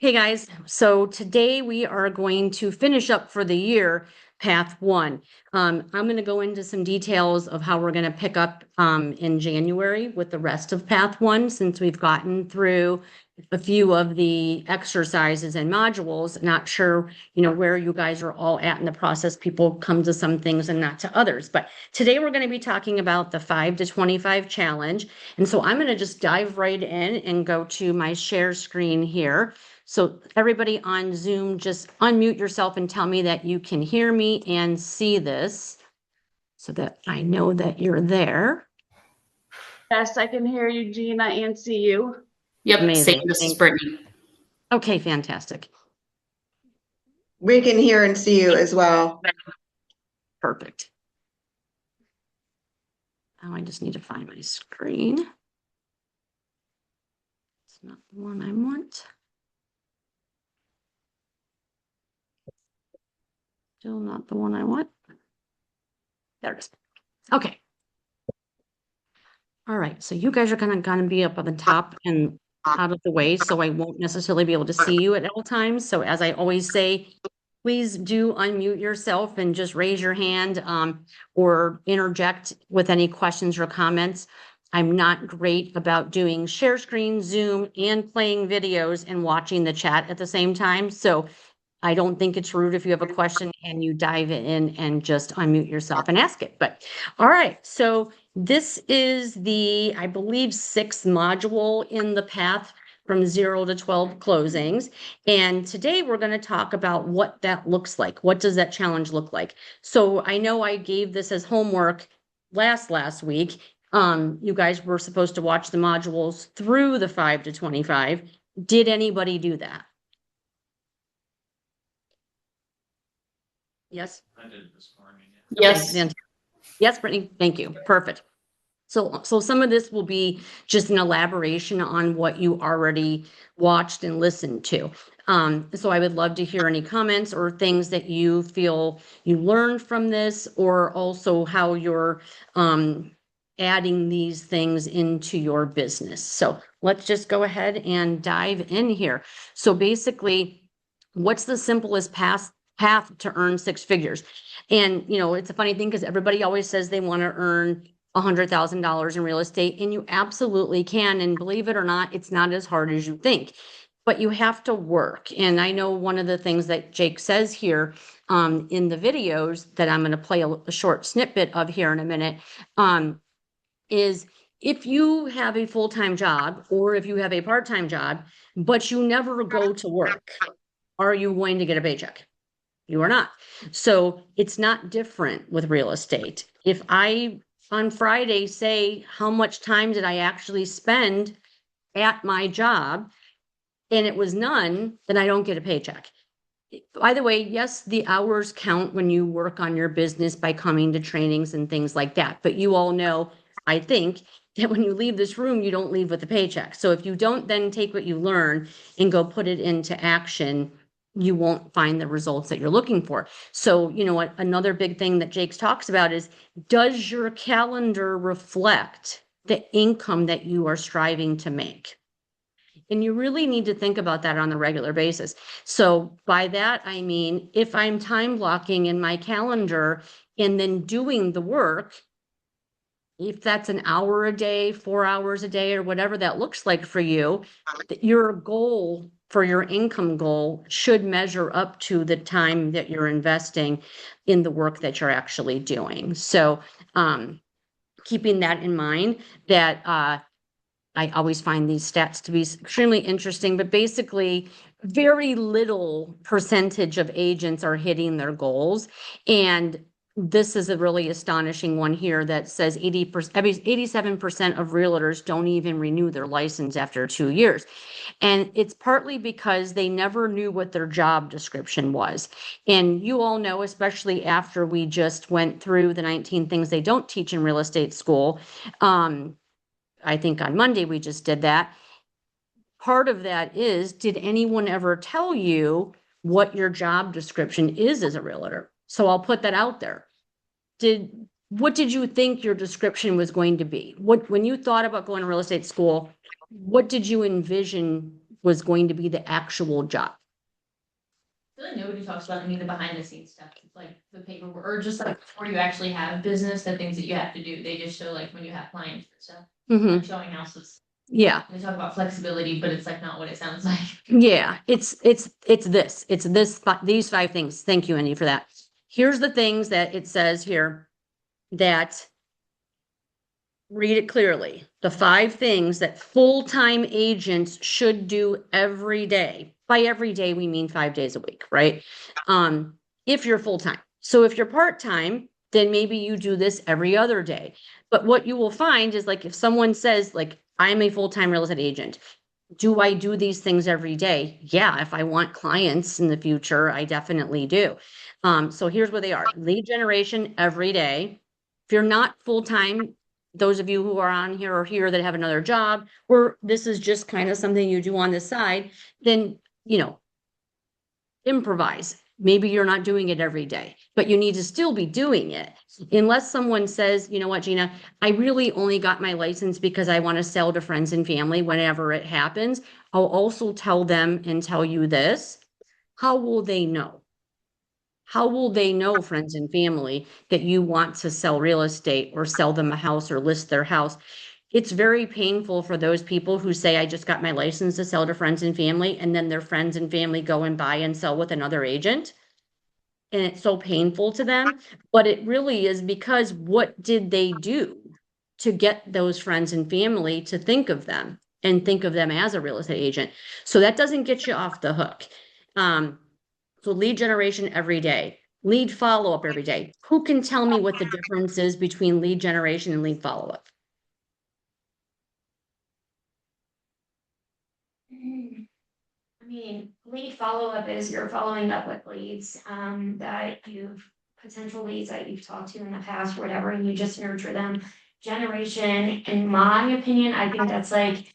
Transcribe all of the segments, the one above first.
Hey guys, so today we are going to finish up for the year Path 1. I'm going to go into some details of how we're going to pick up in January with the rest of Path 1 since we've gotten through a few of the exercises and modules. Not sure, where you guys are all at in the process. People come to some things and not to others. But today we're going to be talking about the 5 to 25 challenge. And so I'm going to just dive right in and go to my share screen here. So everybody on Zoom, just unmute yourself and tell me that you can hear me and see this so that I know that you're there. Yes, I can hear you, Gina, and see you. Yep, same. Amazing. This is Brittany. Okay, fantastic. We can hear and see you as well. Perfect. Now I just need to find my screen. It's not the one I want. Still not the one I want. There it is. Okay. All right, so you guys are gonna be up on the top and out of the way, so I won't necessarily be able to see you at all times. So as I always say, please do unmute yourself and just raise your hand or interject with any questions or comments. I'm not great about doing share screen, Zoom, and playing videos and watching the chat at the same time. So I don't think it's rude if you have a question and you dive in and just unmute yourself and ask it. But all right, so this is the, I believe, 6th module in the path from 0 to 12 closings. And today we're going to talk about what that looks like. What does that challenge look like? So I know I gave this as homework last week. You guys were supposed to watch the modules through the 5 to 25. Did anybody do that? Yes. I did it this morning. Yes. Yes. Yes, Brittany, thank you. Perfect. So some of this will be just an elaboration on what you already watched and listened to. So I would love to hear any comments or things that you feel you learned from this, or also how you're adding these things into your business. So let's just go ahead and dive in here. So basically, what's the simplest path to earn 6 figures? And it's a funny thing because everybody always says they want to earn $100,000 in real estate, and you absolutely can. And believe it or not, it's not as hard as you think, but you have to work. And I know one of the things that Jake says here in the videos that I'm going to play a short snippet of here in a minute is if you have a full-time job or if you have a part-time job, but you never go to work, are you going to get a paycheck? You are not. So it's not different with real estate. If I on Friday say, how much time did I actually spend at my job, and it was none, then I don't get a paycheck. By the way, yes, the hours count when you work on your business by coming to trainings and things like that. But you all know, I think, that when you leave this room, you don't leave with a paycheck. So if you don't then take what you learn and go put it into action, you won't find the results that you're looking for. So, what another big thing that Jake's talks about is, does your calendar reflect the income that you are striving to make? And you really need to think about that on a regular basis. So by that, I mean, if I'm time blocking in my calendar and then doing the work, if that's an hour a day, 4 hours a day, or whatever that looks like for you, that your goal for your income goal should measure up to the time that you're investing in the work that you're actually doing. So keeping that in mind, that I always find these stats to be extremely interesting, but basically very little percentage of agents are hitting their goals. And this is a really astonishing one here that says 87% of realtors don't even renew their license after 2 years. And it's partly because they never knew what their job description was. And you all know, especially after we just went through the 19 things they don't teach in real estate school, I think on Monday we just did that. Part of that is, did anyone ever tell you what your job description is as a realtor? So I'll put that out there. What did you think your description was going to be? When you thought about going to real estate school, what did you envision was going to be the actual job. I feel like nobody talks about any of the behind the scenes stuff, like the paperwork, or just like before you actually have business, the things that you have to do. They just show like when you have clients and stuff, like showing houses. Yeah. They talk about flexibility, but it's like not what it sounds like. Yeah, it's these 5 things. Thank you, Andy, for that. Here's the things that it says here that read it clearly. The 5 things that full-time agents should do every day. By every day, we mean 5 days a week, right? If you're full-time. So if you're part-time, then maybe you do this every other day. But what you will find is like if someone says like, I'm a full-time real estate agent, do I do these things every day? Yeah, if I want clients in the future, I definitely do. So here's what they are. Lead generation every day. If you're not full-time, those of you who are on here or here that have another job, or this is just kind of something you do on the side, then, improvise. Maybe you're not doing it every day, but you need to still be doing it. Unless someone says, you know what, Gina, I really only got my license because I want to sell to friends and family whenever it happens. I'll also tell them and tell you this. How will they know? How will they know, friends and family, that you want to sell real estate or sell them a house or list their house? It's very painful for those people who say, I just got my license to sell to friends and family, and then their friends and family go and buy and sell with another agent. And it's so painful to them, but it really is because what did they do to get those friends and family to think of them and think of them as a real estate agent? So that doesn't get you off the hook. So lead generation every day, lead follow-up every day. Who can tell me what the difference is between lead generation and lead follow-up? I mean, lead follow-up is you're following up with leads, potential leads that you've talked to in the past, or whatever, and you just nurture them. Generation, in my opinion, I think that's like,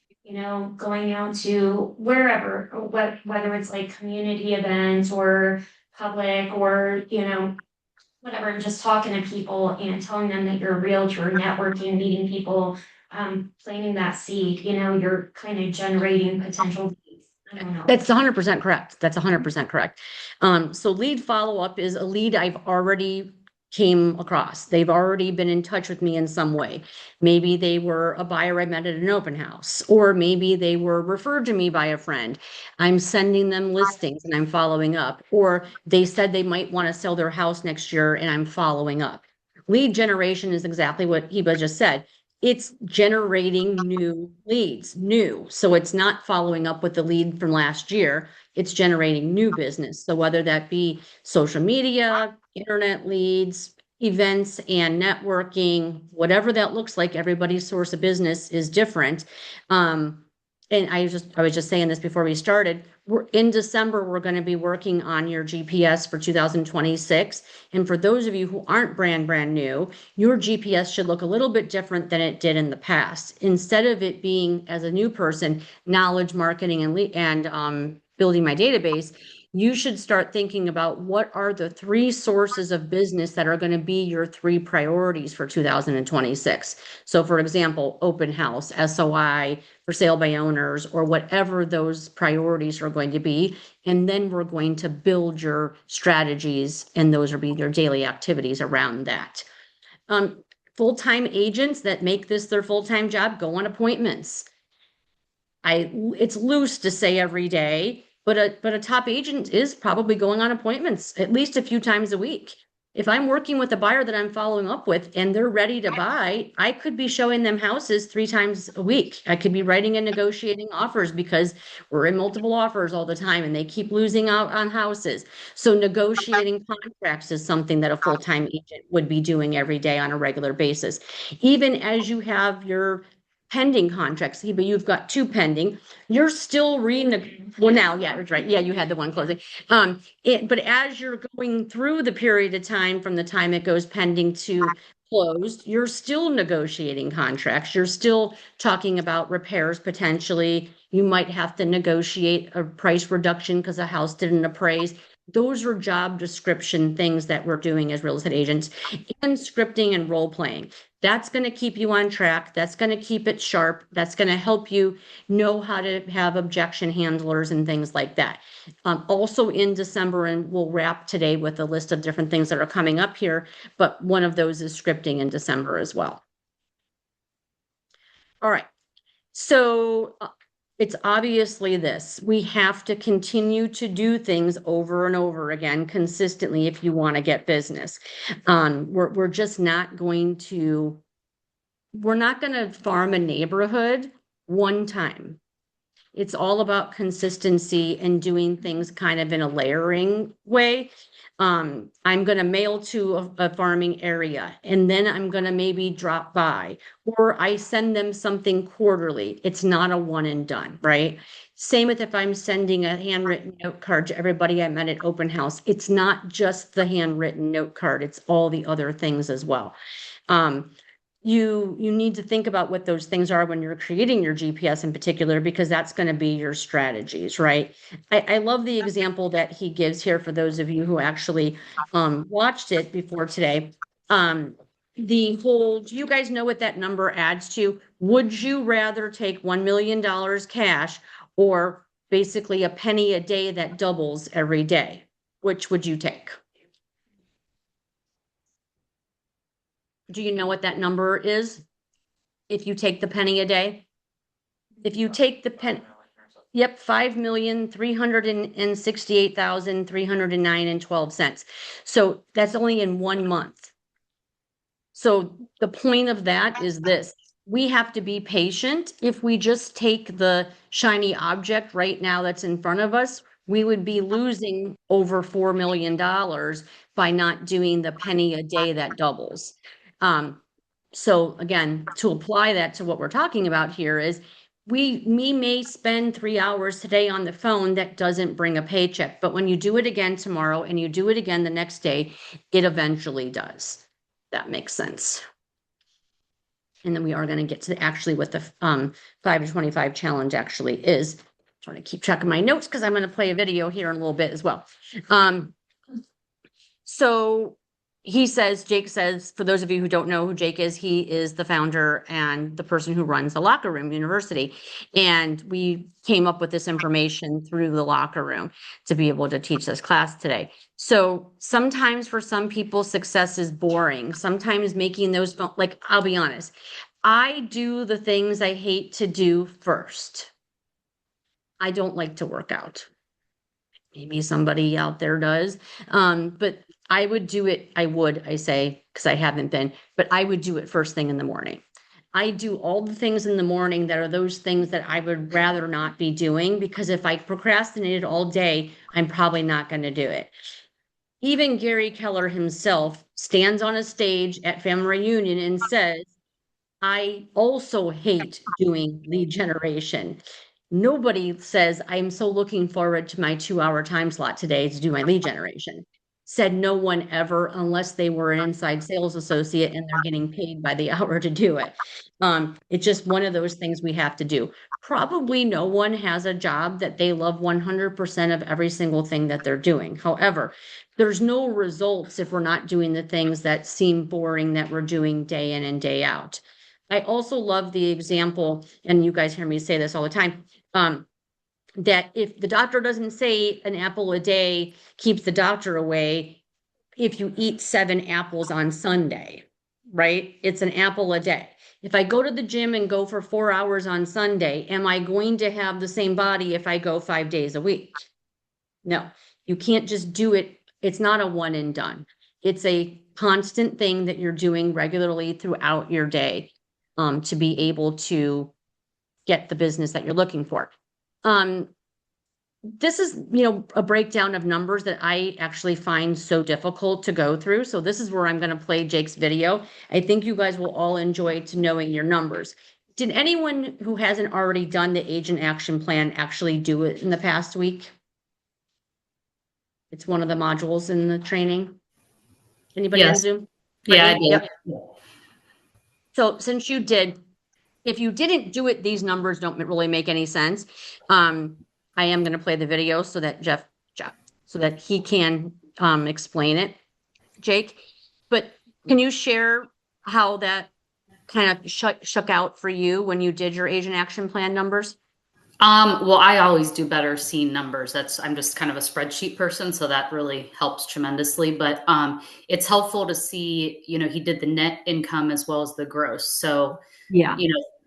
going out to wherever, or whether it's like community events or public or, whatever, and just talking to people and telling them that you're a realtor, networking, meeting people, planting that seed, you're kind of generating potential leads. I don't know. That's 100% correct. That's 100% correct. So lead follow-up is a lead I've already came across. They've already been in touch with me in some way. Maybe they were a buyer I met at an open house, or maybe they were referred to me by a friend. I'm sending them listings and I'm following up, or they said they might want to sell their house next year and I'm following up. Lead generation is exactly what Heba just said. It's generating new leads, new. So it's not following up with the lead from last year. It's generating new business. So whether that be social media, internet leads, events and networking, whatever that looks like, everybody's source of business is different. And I was just saying this before we started. We're in December, we're going to be working on your GPS for 2026. And for those of you who aren't brand new, your GPS should look a little bit different than it did in the past. Instead of it being, as a new person, knowledge, marketing, and building my database, you should start thinking about what are the 3 sources of business that are going to be your 3 priorities for 2026. So for example, open house, SOI, for sale by owners, or whatever those priorities are going to be. And then we're going to build your strategies, and those will be your daily activities around that. Full-time agents that make this their full-time job go on appointments. It's loose to say every day, but a top agent is probably going on appointments at least a few times a week. If I'm working with a buyer that I'm following up with and they're ready to buy, I could be showing them houses 3 times a week. I could be writing and negotiating offers because we're in multiple offers all the time and they keep losing out on houses. So negotiating contracts is something that a full-time agent would be doing every day on a regular basis. Even as you have your pending contracts, but you've got 2 pending, you're still well now, yeah, that's right. Yeah, you had the one closing. But as you're going through the period of time from the time it goes pending to closed, you're still negotiating contracts. You're still talking about repairs potentially. You might have to negotiate a price reduction because a house didn't appraise. Those are job description things that we're doing as real estate agents, and scripting and role playing. That's going to keep you on track. That's going to keep it sharp. That's going to help you know how to have objection handlers and things like that. Also in December, and we'll wrap today with a list of different things that are coming up here, but one of those is scripting in December as well. All right. So it's obviously this. We have to continue to do things over and over again consistently if you want to get business. We're just not going to, we're not going to farm a neighborhood one time. It's all about consistency and doing things kind of in a layering way. I'm going to mail to a farming area, and then I'm going to maybe drop by, or I send them something quarterly. It's not a one and done, right? Same with if I'm sending a handwritten note card to everybody I met at open house. It's not just the handwritten note card. It's all the other things as well. You need to think about what those things are when you're creating your GPS in particular, because that's going to be your strategies, right? I love the example that he gives here for those of you who actually watched it before today. The whole, do you guys know what that number adds to? Would you rather take $1 million cash or basically a penny a day that doubles every day? Which would you take? Do you know what that number is? If you take the penny a day? If you take the penny, yep, 5,368,309.12 So that's only in 1 month. So the point of that is this. We have to be patient. If we just take the shiny object right now that's in front of us, we would be losing over $4 million by not doing the penny a day that doubles. So again, to apply that to what we're talking about here is we may spend 3 hours today on the phone that doesn't bring a paycheck, but when you do it again tomorrow and you do it again the next day, it eventually does. That makes sense. And then we are going to get to actually what the 5 to 25 challenge actually is. I'm trying to keep track of my notes because I'm going to play a video here in a little bit as well. So he says, Jake says, for those of you who don't know who Jake is, he is the founder and the person who runs the Locker Room University. And we came up with this information through the Locker Room to be able to teach this class today. So sometimes for some people, success is boring. Sometimes making those, like, I'll be honest, I do the things I hate to do first. I don't like to work out. Maybe somebody out there does. But I would do it. I say, because I haven't been, but I would do it first thing in the morning. I do all the things in the morning that are those things that I would rather not be doing, because if I procrastinated all day, I'm probably not going to do it. Even Gary Keller himself stands on a stage at family reunion and says, I also hate doing lead generation. Nobody says, I'm so looking forward to my 2-hour time slot today to do my lead generation. Said no one ever, unless they were an inside sales associate and they're getting paid by the hour to do it. It's just one of those things we have to do. Probably no one has a job that they love 100% of every single thing that they're doing. However, there's no results if we're not doing the things that seem boring that we're doing day in and day out. I also love the example, and you guys hear me say this all the time, that if the doctor doesn't say an apple a day keeps the doctor away, if you eat 7 apples on Sunday, right? It's an apple a day. If I go to the gym and go for 4 hours on Sunday, am I going to have the same body if I go 5 days a week? No, you can't just do it. It's not a one and done. It's a constant thing that you're doing regularly throughout your day to be able to get the business that you're looking for. This is, a breakdown of numbers that I actually find so difficult to go through. So this is where I'm going to play Jake's video. I think you guys will all enjoy to knowing your numbers. Did anyone who hasn't already done the agent action plan actually do it in the past week? It's one of the modules in the training. Anybody on Yes. Zoom? Yeah, I did. Yep. So since you did, if you didn't do it, these numbers don't really make any sense. I am going to play the video so that Jeff. so that he can explain it, Jake. But can you share how that kind of shook out for you when you did your Asian Action Plan numbers? Well, I always do better seeing numbers. I'm just kind of a spreadsheet person, so that really helps tremendously. But it's helpful to see, he did the net income as well as the gross. So, Yeah.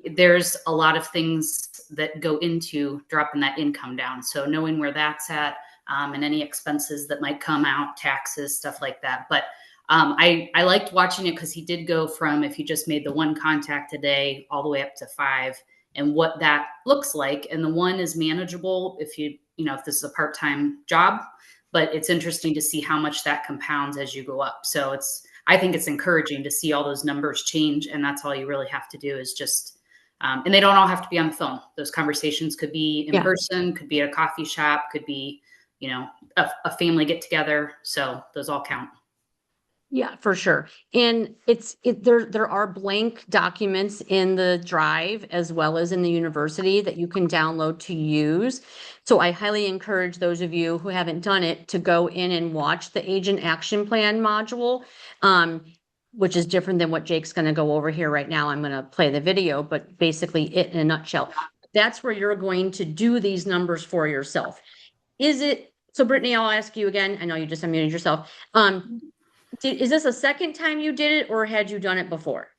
there's a lot of things that go into dropping that income down. So knowing where that's at, and any expenses that might come out, taxes, stuff like that. But I liked watching it because he did go from, if you just made the one contact a day, all the way up to 5, and what that looks like. And the one is manageable if if this is a part-time job, but it's interesting to see how much that compounds as you go up. So I think it's encouraging to see all those numbers change. And that's all you really have to do is just, and they don't all have to be on the phone. Those conversations could be in person, could be at a coffee shop, could be, a family get together. So those all count. Yeah, for sure. And there are blank documents in the drive as well as in the university that you can download to use. So I highly encourage those of you who haven't done it to go in and watch the Agent Action Plan module, which is different than what Jake's going to go over here right now. I'm going to play the video, but basically it in a nutshell. That's where you're going to do these numbers for yourself. So Brittany, I'll ask you again. I know you just unmuted yourself. Is this a second time you did it or had you done it before?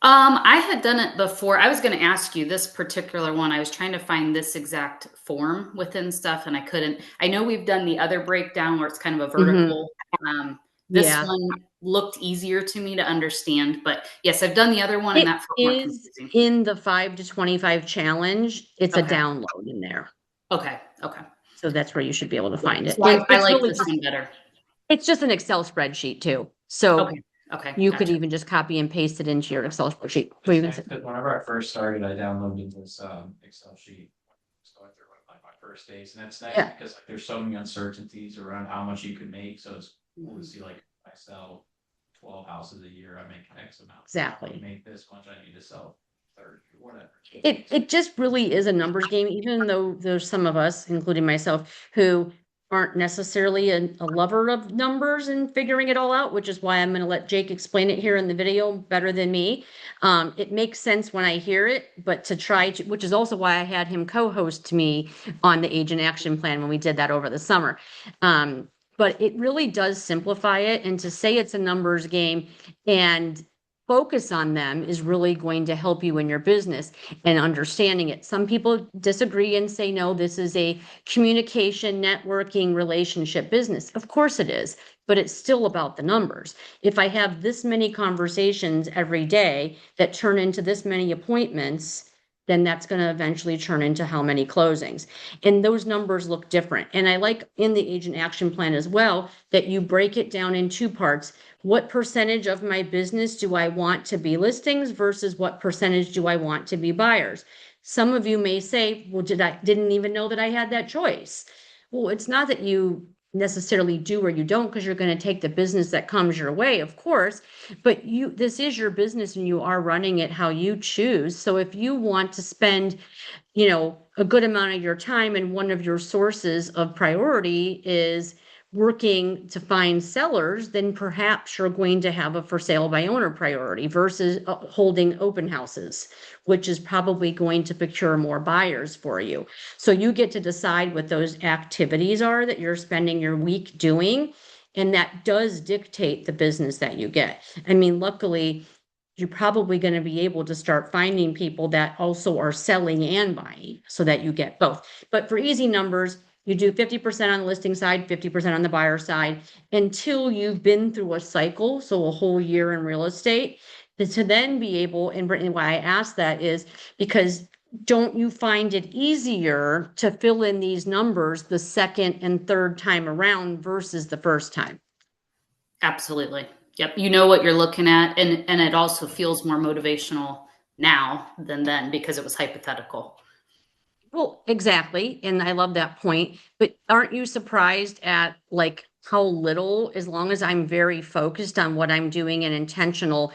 I had done it before. I was going to ask you this particular one. I was trying to find this exact form within stuff and I couldn't. I know we've done the other breakdown where it's kind of a vertical. This one looked easier to me to understand, but yes, I've done the other one and that is in the 5 to 25 challenge. It's a download in there. Okay. So that's where you should be able to find it. So I like this one better. It's just an Excel spreadsheet too. So okay. You could even just copy and paste it into your Excel spreadsheet. Whenever I first started, I downloaded this Excel sheet. Going through my first days, and that's nice because there's so many uncertainties around how much you can make. So it's cool to see, like, I sell 12 houses a year, I make X amount. Exactly. Oh, I make this much, I need to sell 30 or whatever. It just really is a numbers game, even though there's some of us, including myself, who aren't necessarily a lover of numbers and figuring it all out, which is why I'm going to let Jake explain it here in the video better than me. It makes sense when I hear it, but which is also why I had him co-host me on the Agent Action Plan when we did that over the summer. But it really does simplify it, and to say it's a numbers game and focus on them is really going to help you in your business and understanding it. Some people disagree and say, no, this is a communication, networking, relationship business. Of course it is, but it's still about the numbers. If I have this many conversations every day that turn into this many appointments, then that's going to eventually turn into how many closings. And those numbers look different. And I like in the Agent Action Plan as well that you break it down in 2 parts. What percentage of my business do I want to be listings versus what percentage do I want to be buyers? Some of you may say, well, didn't even know that I had that choice. Well, it's not that you necessarily do or you don't, because you're going to take the business that comes your way, of course, but this is your business and you are running it how you choose. So if you want to spend, a good amount of your time and one of your sources of priority is working to find sellers, then perhaps you're going to have a for sale by owner priority versus holding open houses, which is probably going to procure more buyers for you. So you get to decide what those activities are that you're spending your week doing. And that does dictate the business that you get. I mean, luckily, you're probably going to be able to start finding people that also are selling and buying so that you get both. But for easy numbers, you do 50% on the listing side, 50% on the buyer side until you've been through a cycle, so a whole year in real estate, to then be able, and Brittany, why I asked that is because don't you find it easier to fill in these numbers the second and third time around versus the first time? Absolutely. Yep. You know what you're looking at, and it also feels more motivational now than then because it was hypothetical. Well, exactly. And I love that point. But aren't you surprised at like how little, as long as I'm very focused on what I'm doing and intentional,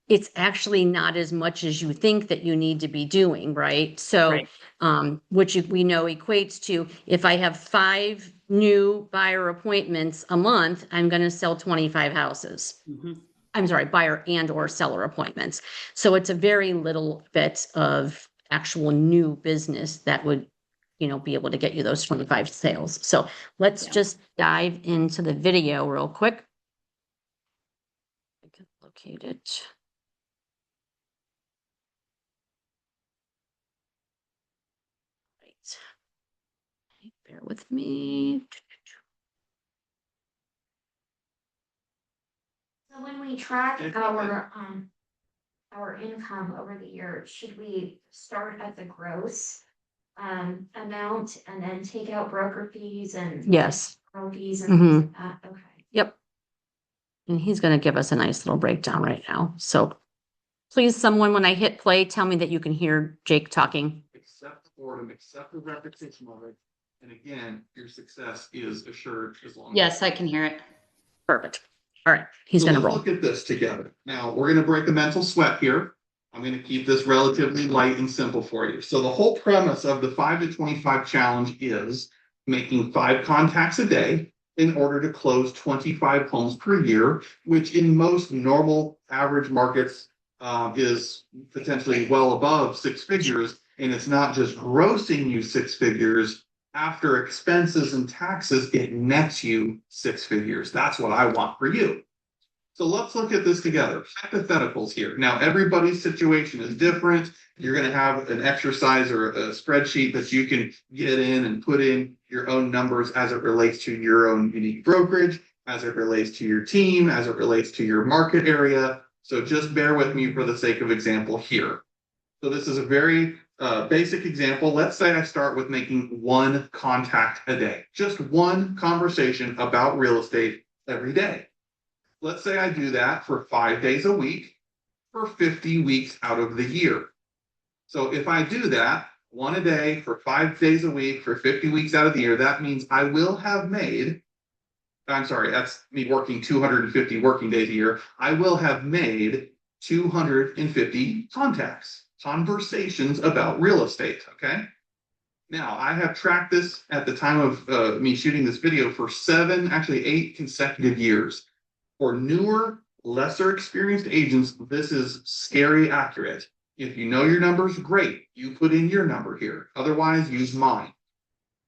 it's actually not as much as you think that you need to be doing, right? So, Right. Which we know equates to if I have 5 new buyer appointments a month, I'm going to sell 25 houses. Mhm. I'm sorry, buyer and or seller appointments. So it's a very little bit of actual new business that would, be able to get you those 25 sales. So let's Yeah. just dive into the video real quick. I can locate it. Right. Bear with me. So when we track our income over the year, should we start at the gross amount and then take out broker fees and Yes. referral fees and things like that? Okay. Yep. And he's going to give us a nice little breakdown right now. So please, someone, when I hit play, tell me that you can hear Jake talking. Accept the boredom, accept the repetition of it. And again, your success is assured as long as. Yes, I can hear it. Perfect. All right. He's So going to let's roll. look at this together. Now, we're going to break a mental sweat here. I'm going to keep this relatively light and simple for you. So the whole premise of the 5 to 25 challenge is making 5 contacts a day in order to close 25 homes per year, which in most normal average markets is potentially well above 6 figures. And it's not just grossing you 6 figures. After expenses and taxes, it nets you 6 figures. That's what I want for you. So let's look at this together. Hypotheticals here. Now, everybody's situation is different. You're going to have an exercise or a spreadsheet that you can get in and put in your own numbers as it relates to your own unique brokerage, as it relates to your team, as it relates to your market area. So just bear with me for the sake of example here. So this is a very basic example. Let's say I start with making 1 contact a day, just 1 conversation about real estate every day. Let's say I do that for 5 days a week for 50 weeks out of the year. So if I do that 1 a day for 5 days a week for 50 weeks out of the year, that means I will have made, I'm sorry, that's me working 250 working days a year. I will have made 250 contacts, conversations about real estate. Okay. Now I have tracked this at the time of me shooting this video for 7, actually 8 consecutive years. For newer, lesser experienced agents, this is scary accurate. If you know your numbers, great. You put in your number here. Otherwise, use mine.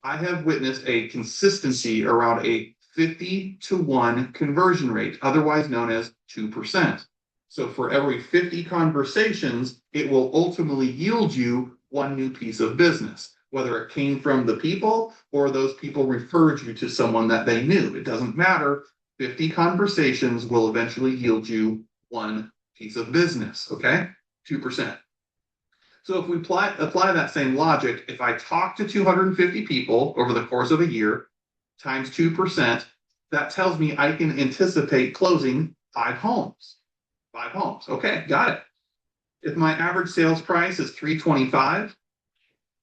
I have witnessed a consistency around a 50-to-1 conversion rate, otherwise known as 2%. So for every 50 conversations, it will ultimately yield you 1 new piece of business, whether it came from the people or those people referred you to someone that they knew. It doesn't matter. 50 conversations will eventually yield you 1 piece of business, okay? 2%. So if we apply that same logic, if I talk to 250 people over the course of a year, times 2%, that tells me I can anticipate closing 5 homes. 5 homes, okay, got it. If my average sales price is $325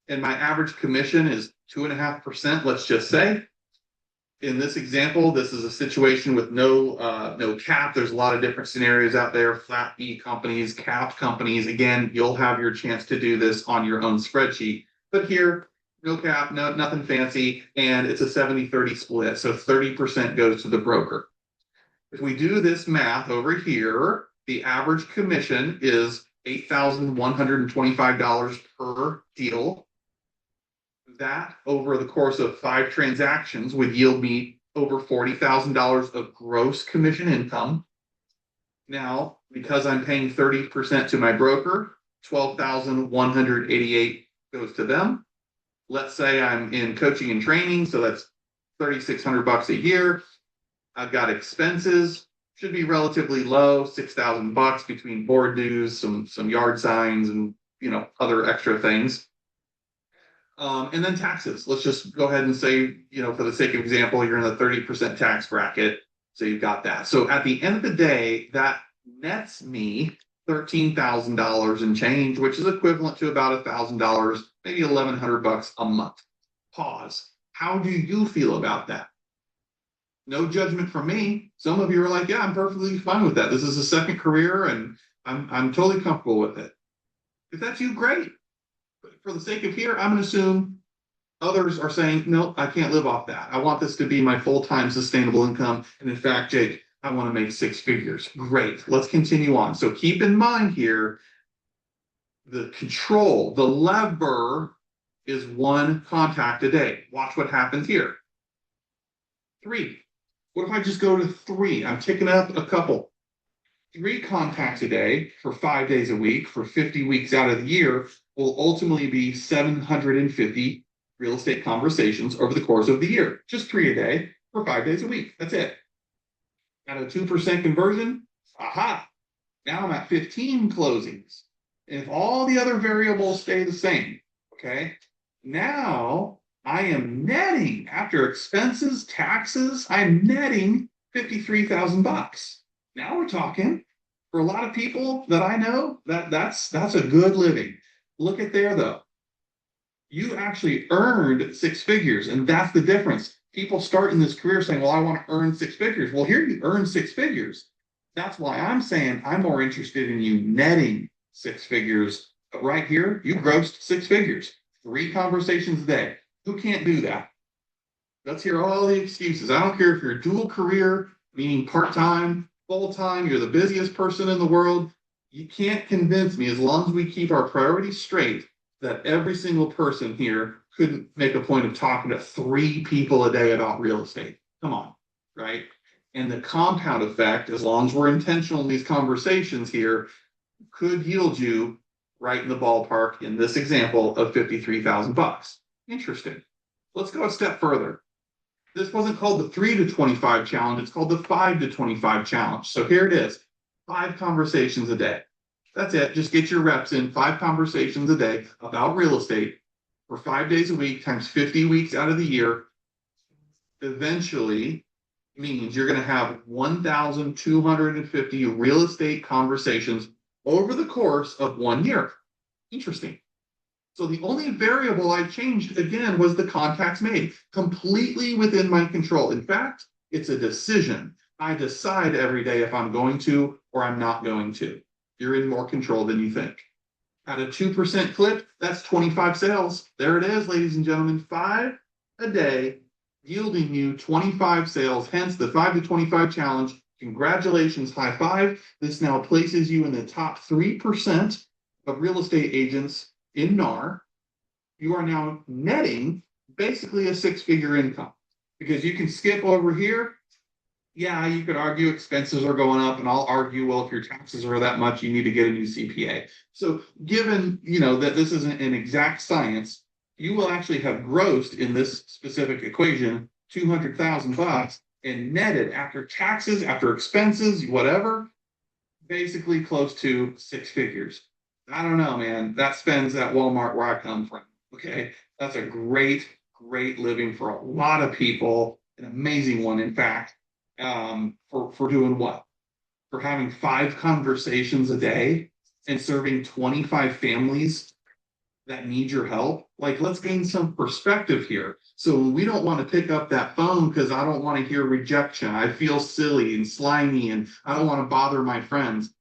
and my average commission is 2.5%, let's just say, in this example, this is a situation with no cap. There's a lot of different scenarios out there, flat fee companies, capped companies. Again, you'll have your chance to do this on your own spreadsheet. But here, no cap, nothing fancy, and it's a 70-30 split. So 30% goes to the broker. If we do this math over here, the average commission is $8,125 per deal. That over the course of 5 transactions would yield me over $40,000 of gross commission income. Now, because I'm paying 30% to my broker, $12,188 goes to them. Let's say I'm in coaching and training, so that's $3,600 a year. I've got expenses, should be relatively low, $6,000 between board dues, some yard signs, and other extra things. And then taxes. Let's just go ahead and say, for the sake of example, you're in the 30% tax bracket. So you've got that. So at the end of the day, that nets me $13,000 and change, which is equivalent to about $1,000, maybe $1,100 a month. Pause. How do you feel about that? No judgment from me. Some of you are like, yeah, I'm perfectly fine with that. This is a second career and I'm totally comfortable with it. If that's you, great. For the sake of here, I'm going to assume Others are saying, no, I can't live off that. I want this to be my full-time sustainable income. And in fact, Jake, I want to make six figures. Great. Let's continue on. So keep in mind here, the control, the lever is one contact a day. Watch what happens here. 3. What if I just go to 3? I'm ticking up a couple. 3 contacts a day for 5 days a week for 50 weeks out of the year will ultimately be 750 real estate conversations over the course of the year. Just 3 a day for 5 days a week. That's it. At a 2% conversion, aha, now I'm at 15 closings. And if all the other variables stay the same, okay, now I am netting after expenses, taxes, I'm netting $53,000. Now we're talking. For a lot of people that I know, that's a good living. Look at there though. You actually earned 6 figures, and that's the difference. People start in this career saying, well, I want to earn 6 figures. Well, here you earn 6 figures. That's why I'm saying I'm more interested in you netting 6 figures. But right here, you grossed 6 figures. 3 conversations a day. Who can't do that? Let's hear all the excuses. I don't care if you're dual career, meaning part-time, full-time, you're the busiest person in the world. You can't convince me, as long as we keep our priorities straight, that every single person here couldn't make a point of talking to 3 people a day about real estate. Come on, right? And the compound effect, as long as we're intentional in these conversations here, could yield you right in the ballpark in this example of $53,000. Interesting. Let's go a step further. This wasn't called the 3 to 25 challenge. It's called the 5 to 25 challenge. So here it is. 5 conversations a day. That's it. Just get your reps in. 5 conversations a day about real estate for 5 days a week times 50 weeks out of the year. Eventually means you're going to have 1,250 real estate conversations over the course of 1 year. Interesting. So the only variable I changed again was the contacts made, completely within my control. In fact, it's a decision. I decide every day if I'm going to or I'm not going to. You're in more control than you think. At a 2% clip, that's 25 sales. There it is, ladies and gentlemen, 5 a day, yielding you 25 sales, hence the 5 to 25 challenge. Congratulations, high five. This now places you in the top 3% of real estate agents in NAR. You are now netting basically a 6-figure income, because you can skip over here. Yeah, you could argue expenses are going up, and I'll argue, well, if your taxes are that much, you need to get a new CPA. So given, that this isn't an exact science, you will actually have grossed in this specific equation $200,000 and netted after taxes, after expenses, whatever, basically close to 6 figures. I don't know, man. That spends at Walmart where I come from. Okay. That's a great, great living for a lot of people. An amazing one, in fact, for doing what? For having 5 conversations a day and serving 25 families that need your help. Like, let's gain some perspective here. So we don't want to pick up that phone because I don't want to hear rejection. I feel silly and slimy and I don't want to bother my friends.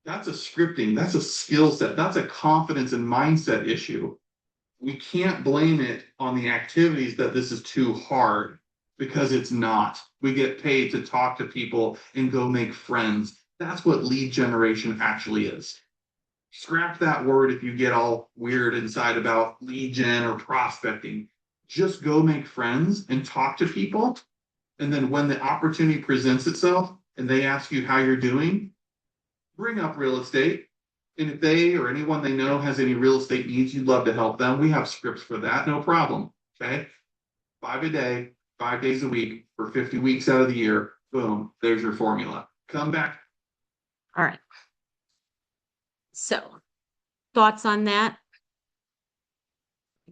That's a scripting, that's a skill set, that's a confidence and mindset issue. We can't blame it on the activities that this is too hard, because it's not. We get paid to talk to people and go make friends. That's what lead generation actually is. Scrap that word if you get all weird inside about lead gen or prospecting. Just go make friends and talk to people. And then when the opportunity presents itself and they ask you how you're doing, bring up real estate. And if they or anyone they know has any real estate needs, you'd love to help them. We have scripts for that, no problem. Okay. 5 a day, 5 days a week for 50 weeks out of the year. Boom, there's your formula. Come back. All right. So, thoughts on that?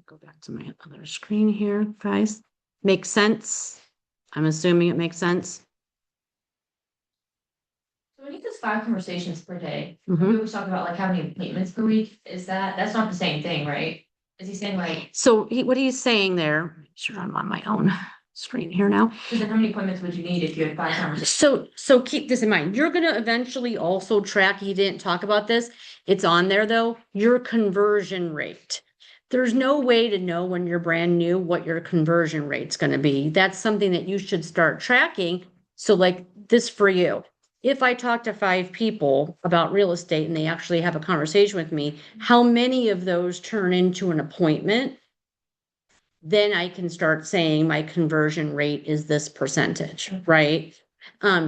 Go back to my other screen here, guys. Makes sense? I'm assuming it makes sense. So when he says 5 conversations per day, Mhm. we always talk about like how many appointments per week, that's not the same thing, right? Is he saying like, So what he's saying there, sure, I'm on my own screen here now. because then how many appointments would you need if you had 5 conversations? So keep this in mind. You're gonna eventually also track, he didn't talk about this. It's on there though, your conversion rate. there's no way to know when you're brand new what your conversion rate's going to be. That's something that you should start tracking. So like this for you, if I talk to 5 people about real estate and they actually have a conversation with me, how many of those turn into an appointment? Then I can start saying my conversion rate is this percentage, right?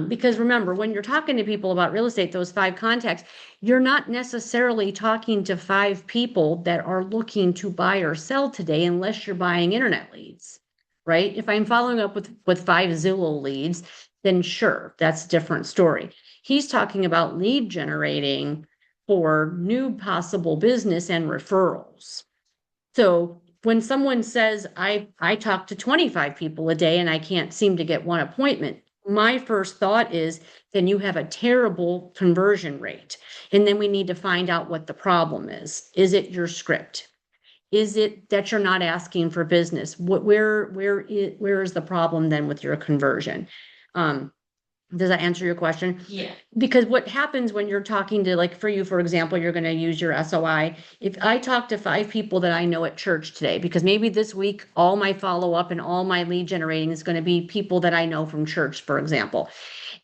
Because remember, when you're talking to people about real estate, those 5 contacts, you're not necessarily talking to 5 people that are looking to buy or sell today unless you're buying internet leads, right? If I'm following up with 5 Zillow leads, then sure, that's a different story. He's talking about lead generating for new possible business and referrals. So when someone says, I talk to 25 people a day and I can't seem to get one appointment, my first thought is, then you have a terrible conversion rate. And then we need to find out what the problem is. Is it your script? Is it that you're not asking for business? Where is the problem then with your conversion? Does that answer your question? Yeah. Because what happens when you're talking to, like for you, for example, you're going to use your SOI. If I talk to 5 people that I know at church today, because maybe this week, all my follow-up and all my lead generating is going to be people that I know from church, for example.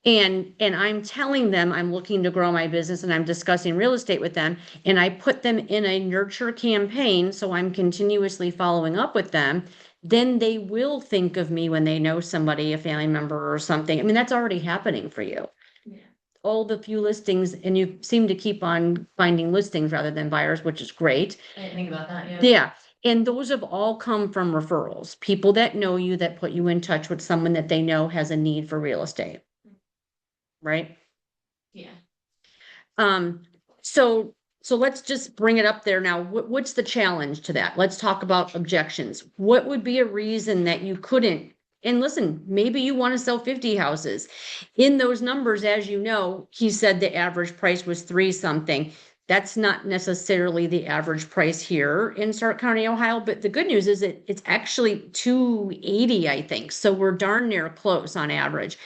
And I'm telling them I'm looking to grow my business and I'm discussing real estate with them. And I put them in a nurture campaign. So I'm continuously following up with them. Then they will think of me when they know somebody, a family member or something. I mean, that's already happening for you. Yeah. All the few listings, and you seem to keep on finding listings rather than buyers, which is great. I didn't think about that, yeah. Yeah. And those have all come from referrals, people that know you, that put you in touch with someone that they know has a need for real estate. Right? Yeah. So let's just bring it up there now. What's the challenge to that? Let's talk about objections. What would be a reason that you couldn't? And listen, maybe you want to sell 50 houses. In those numbers, as you know, he said the average price was 3 something. That's not necessarily the average price here in Stark County, Ohio. But the good news is it's actually 280, I think. So we're darn near close on average.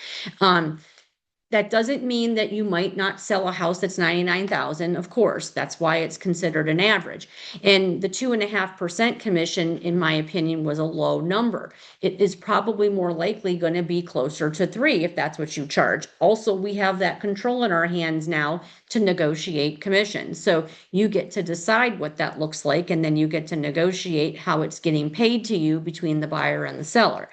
That doesn't mean that you might not sell a house that's 99,000. Of course, that's why it's considered an average. And the 2.5% commission, in my opinion, was a low number. It is probably more likely going to be closer to 3 if that's what you charge. Also, we have that control in our hands now to negotiate commissions. So you get to decide what that looks like, and then you get to negotiate how it's getting paid to you between the buyer and the seller.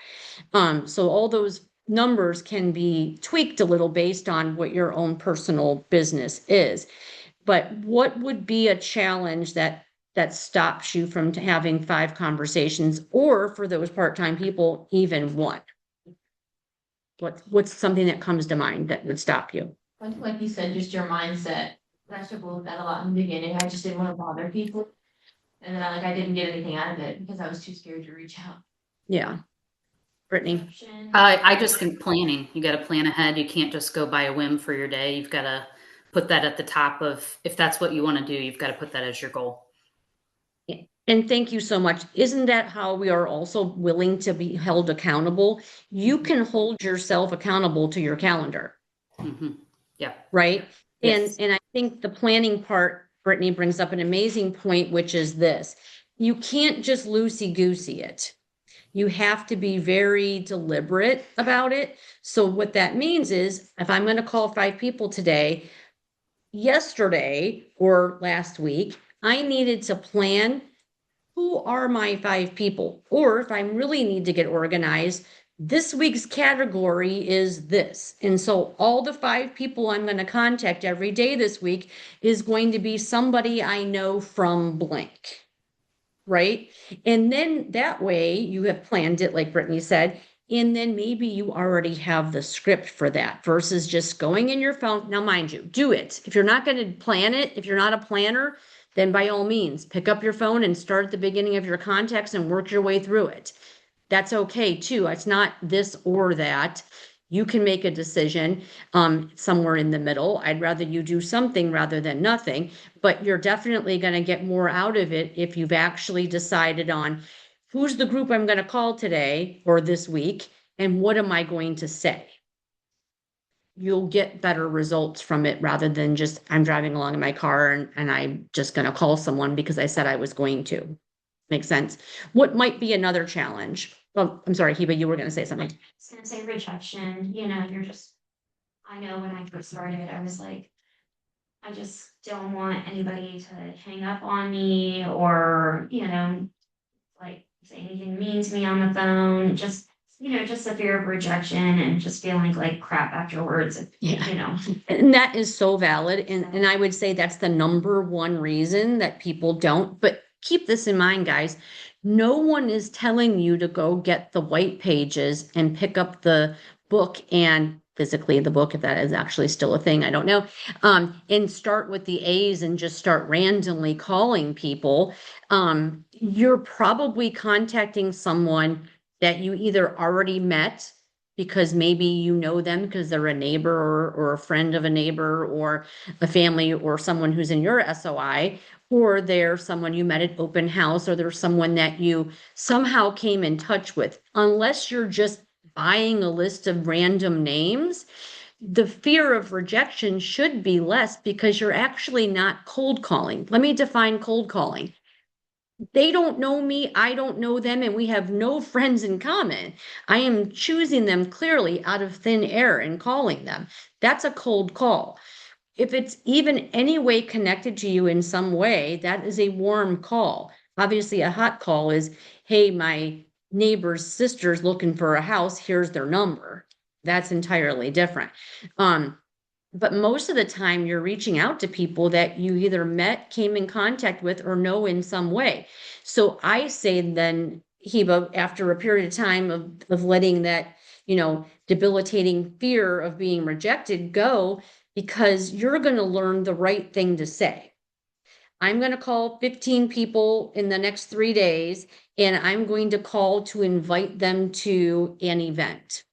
So all those numbers can be tweaked a little based on what your own personal business is. But what would be a challenge that stops you from having 5 conversations, or for those part-time people, even 1? What's something that comes to mind that would stop you? I think like you said, just your mindset. And I struggled with that a lot in the beginning. I just didn't want to bother people. And then I didn't get anything out of it because I was too scared to reach out. Yeah. Brittany? I just think planning. You got to plan ahead. You can't just go by a whim for your day. You've got to put that at the top of, if that's what you want to do, you've got to put that as your goal. And thank you so much. Isn't that how we are also willing to be held accountable? You can hold yourself accountable to your calendar. Mm-hmm. Yeah. Right? Yes. And I think the planning part, Brittany brings up an amazing point, which is this. You can't just loosey-goosey it. You have to be very deliberate about it. So what that means is, if I'm going to call 5 people today, yesterday or last week, I needed to plan who are my 5 people, or if I really need to get organized, this week's category is this. And so all the 5 people I'm going to contact every day this week is going to be somebody I know from blank. Right? And then that way you have planned it, like Brittany said, and then maybe you already have the script for that versus just going in your phone. Now, mind you, do it. If you're not going to plan it, if you're not a planner, then by all means, pick up your phone and start at the beginning of your contacts and work your way through it. That's okay too. It's not this or that. You can make a decision somewhere in the middle. I'd rather you do something rather than nothing, but you're definitely going to get more out of it if you've actually decided on who's the group I'm going to call today or this week, and what am I going to say? You'll get better results from it rather than just, I'm driving along in my car and I'm just going to call someone because I said I was going to. Makes sense. What might be another challenge? Oh, I'm sorry, Heba, you were gonna say something. I was gonna say rejection, you know, I know when I first started, I was like, I just don't want anybody to hang up on me or, you know, like say anything mean to me on the phone, just, you know, just the fear of rejection and just feeling like crap afterwards, Yeah. you know. And that is so valid. And I would say that's the number one reason that people don't. But keep this in mind, guys. No one is telling you to go get the white pages and pick up the book and physically the book, if that is actually still a thing, I don't know. And start with the A's and just start randomly calling people. You're probably contacting someone that you either already met because maybe you know them because they're a neighbor or a friend of a neighbor or a family or someone who's in your SOI, or they're someone you met at open house, or there's someone that you somehow came in touch with. Unless you're just buying a list of random names, the fear of rejection should be less because you're actually not cold calling. Let me define cold calling. They don't know me, I don't know them, and we have no friends in common. I am choosing them clearly out of thin air and calling them. That's a cold call. If it's even any way connected to you in some way, that is a warm call. Obviously, a hot call is, hey, my neighbor's sister's looking for a house, here's their number. That's entirely different. But most of the time you're reaching out to people that you either met, came in contact with, or know in some way. So I say then, Heba, after a period of time of letting that, you know, debilitating fear of being rejected go, because you're going to learn the right thing to say. I'm going to call 15 people in the next 3 days, and I'm going to call to invite them to an event.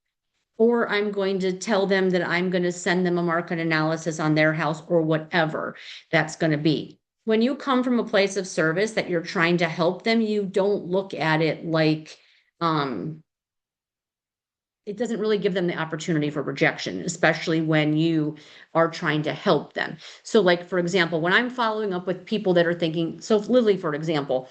Or I'm going to tell them that I'm going to send them a market analysis on their house or whatever that's going to be. When you come from a place of service that you're trying to help them, you don't look at it like, it doesn't really give them the opportunity for rejection, especially when you are trying to help them. So like, for example, when I'm following up with people that are thinking, so Lily, for example,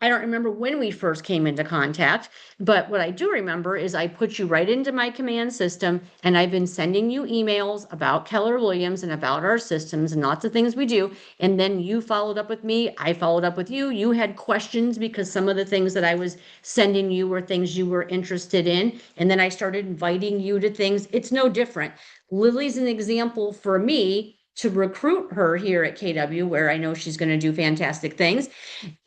I don't remember when we first came into contact, but what I do remember is I put you right into my command system and I've been sending you emails about Keller Williams and about our systems and lots of things we do. And then you followed up with me. I followed up with you. You had questions because some of the things that I was sending you were things you were interested in. And then I started inviting you to things. It's no different. Lily's an example for me to recruit her here at KW, where I know she's going to do fantastic things.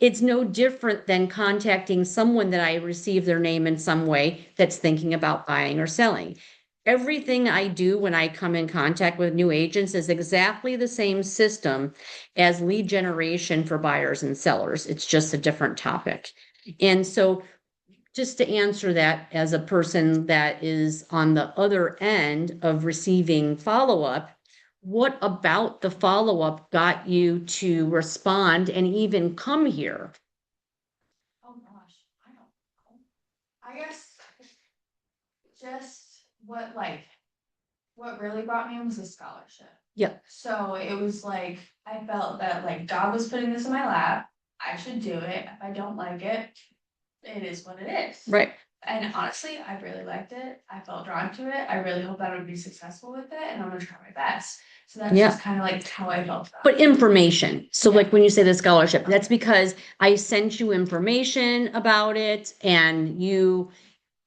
It's no different than contacting someone that I received their name in some way that's thinking about buying or selling. Everything I do when I come in contact with new agents is exactly the same system as lead generation for buyers and sellers. It's just a different topic. And so just to answer that as a person that is on the other end of receiving follow-up, what about the follow-up got you to respond and even come here? Oh gosh, I don't know. I guess just what really brought me in was a scholarship. Yep. So it was like, I felt that like God was putting this in my lap. I should do it. If I don't like it, it is what it is. Right. And honestly, I really liked it. I felt drawn to it. I really hope that I would be successful with it, and I'm gonna try my best. So that's Yeah. just kind of like how I felt about But it. information. So Yeah. like when you say the scholarship, that's because I sent you information about it and you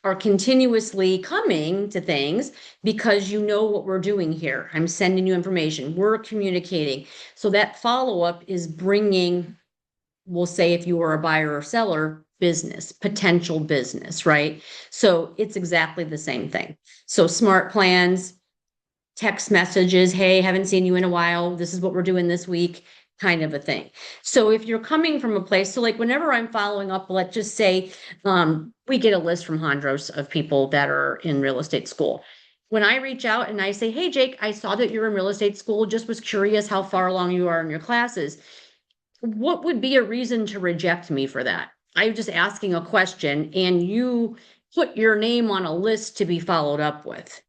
are continuously coming to things because you know what we're doing here. I'm sending you information. We're communicating. So that follow-up is bringing, we'll say if you were a buyer or seller, business, potential business, right? So it's exactly the same thing. So smart plans, text messages, hey, haven't seen you in a while. This is what we're doing this week, kind of a thing. So if you're coming from a place, so like whenever I'm following up, let's just say we get a list from Hondros of people that are in real estate school. When I reach out and I say, hey, Jake, I saw that you're in real estate school, just was curious how far along you are in your classes. What would be a reason to reject me for that? I'm just asking a question and you put your name on a list to be followed up with.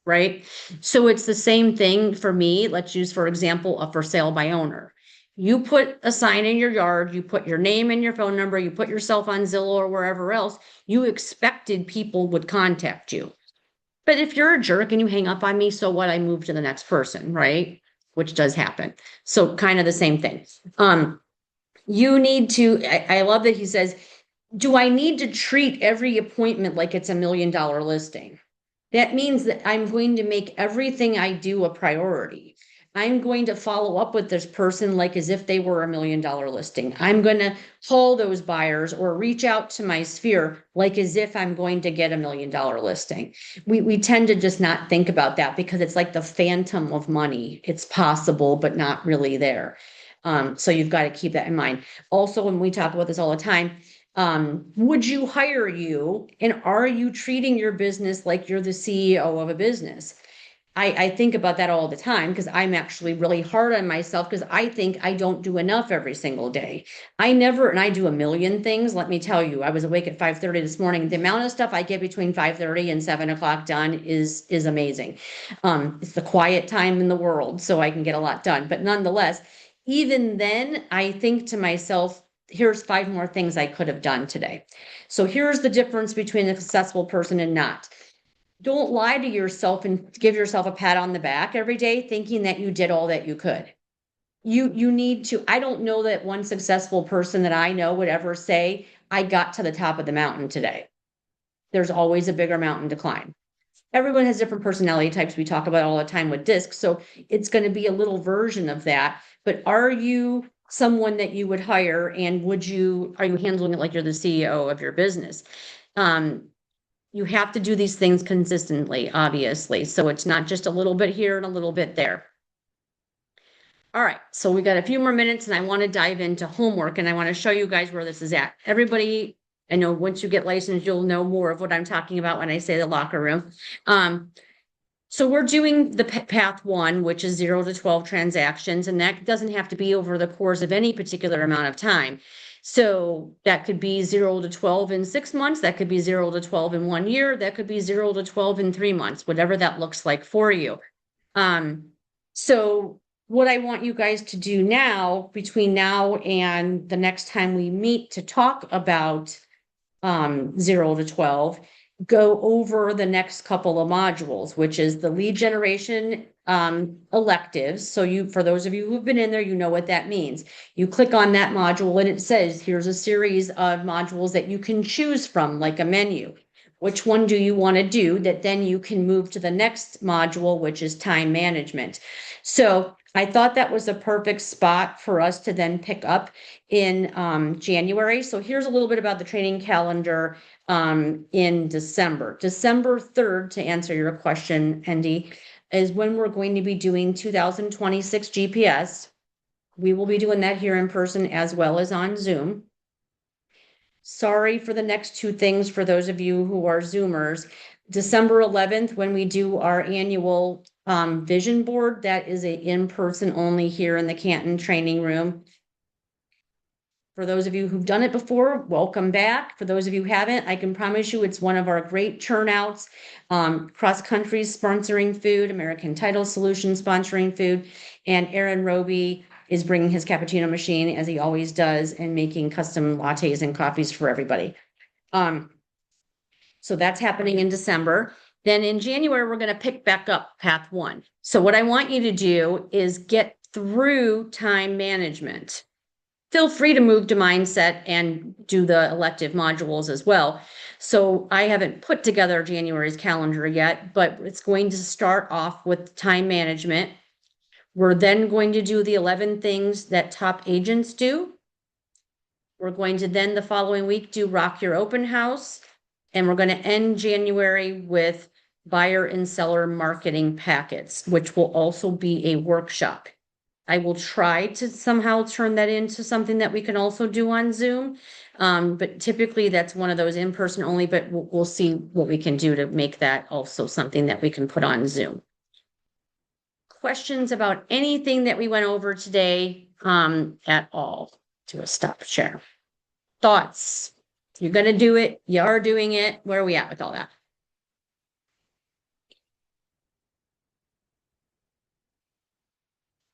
Right? So it's the same thing for me. Let's use, for example, a for sale by owner. You put a sign in your yard, you put your name and your phone number, you put yourself on Zillow or wherever else, you expected people would contact you. But if you're a jerk and you hang up on me, so what? I move to the next person, right? Which does happen. So kind of the same thing. You need to, I love that he says, do I need to treat every appointment like it's $1 million listing? That means that I'm going to make everything I do a priority. I'm going to follow up with this person like as if they were $1 million listing. I'm going to call those buyers or reach out to my sphere like as if I'm going to get $1 million listing. We tend to just not think about that because it's like the phantom of money. It's possible, but not really there. So you've got to keep that in mind. Also, when we talk about this all the time, would you hire you and are you treating your business like you're the CEO of a business? I think about that all the time because I'm actually really hard on myself because I think I don't do enough every single day. And I do a million things. Let me tell you, I was awake at 5:30 this morning. The amount of stuff I get between 5:30 and 7 o'clock done is amazing. It's the quiet time in the world, so I can get a lot done. But nonetheless, even then, I think to myself, here's 5 more things I could have done today. So here's the difference between a successful person and not. Don't lie to yourself and give yourself a pat on the back every day thinking that you did all that you could. You need to, I don't know that one successful person that I know would ever say, I got to the top of the mountain today. There's always a bigger mountain to climb. Everyone has different personality types. We talk about all the time with DISC. So it's going to be a little version of that. But are you someone that you would hire and are you handling it like you're the CEO of your business? You have to do these things consistently, obviously. So it's not just a little bit here and a little bit there. All right, so we got a few more minutes and I want to dive into homework and I want to show you guys where this is at. Everybody, I know once you get licensed, you'll know more of what I'm talking about when I say the locker room. So we're doing the path 1, which is 0 to 12 transactions, and that doesn't have to be over the course of any particular amount of time. So that could be 0 to 12 in 6 months. That could be 0 to 12 in 1 year. That could be 0 to 12 in 3 months, whatever that looks like for you. So what I want you guys to do now, between now and the next time we meet to talk about 0 to 12, go over the next couple of modules, which is the lead generation electives. So for those of you who've been in there, you know what that means. You click on that module and it says, here's a series of modules that you can choose from, like a menu. Which one do you want to do that then you can move to the next module, which is time management. So I thought that was a perfect spot for us to then pick up in January. So here's a little bit about the training calendar in December. December 3rd, to answer your question, Andy, is when we're going to be doing 2026 GPS. We will be doing that here in person as well as on Zoom. Sorry for the next 2 things for those of you who are Zoomers. December 11th, when we do our annual vision board, that is a in-person only here in the Canton training room. For those of you who've done it before, welcome back. For those of you who haven't, I can promise you it's one of our great turnouts. Cross Country sponsoring food, American Title Solutions sponsoring food, and Aaron Roby is bringing his cappuccino machine as he always does and making custom lattes and coffees for everybody. So that's happening in December. Then in January, we're going to pick back up path 1. So what I want you to do is get through time management. Feel free to move to mindset and do the elective modules as well. So I haven't put together January's calendar yet, but it's going to start off with time management. We're then going to do the 11 things that top agents do. We're going to then the following week do Rock Your Open House. And we're going to end January with buyer and seller marketing packets, which will also be a workshop. I will try to somehow turn that into something that we can also do on Zoom. But typically that's one of those in-person only, but we'll see what we can do to make that also something that we can put on Zoom. Questions about anything that we went over today at all? Do a stop share. Thoughts? You're going to do it. You are doing it. Where are we at with all that?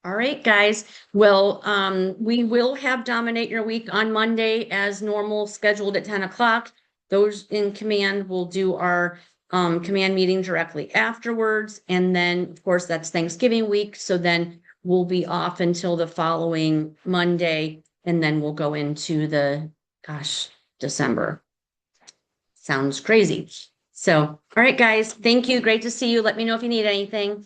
All right, guys. Well, we will have Dominate Your Week on Monday as normal, scheduled at 10 o'clock. Those in command will do our command meeting directly afterwards. And then, of course, that's Thanksgiving week. So then we'll be off until the following Monday. And then we'll go into December. Sounds crazy. So, all right, guys. Thank you. Great to see you. Let me know if you need anything.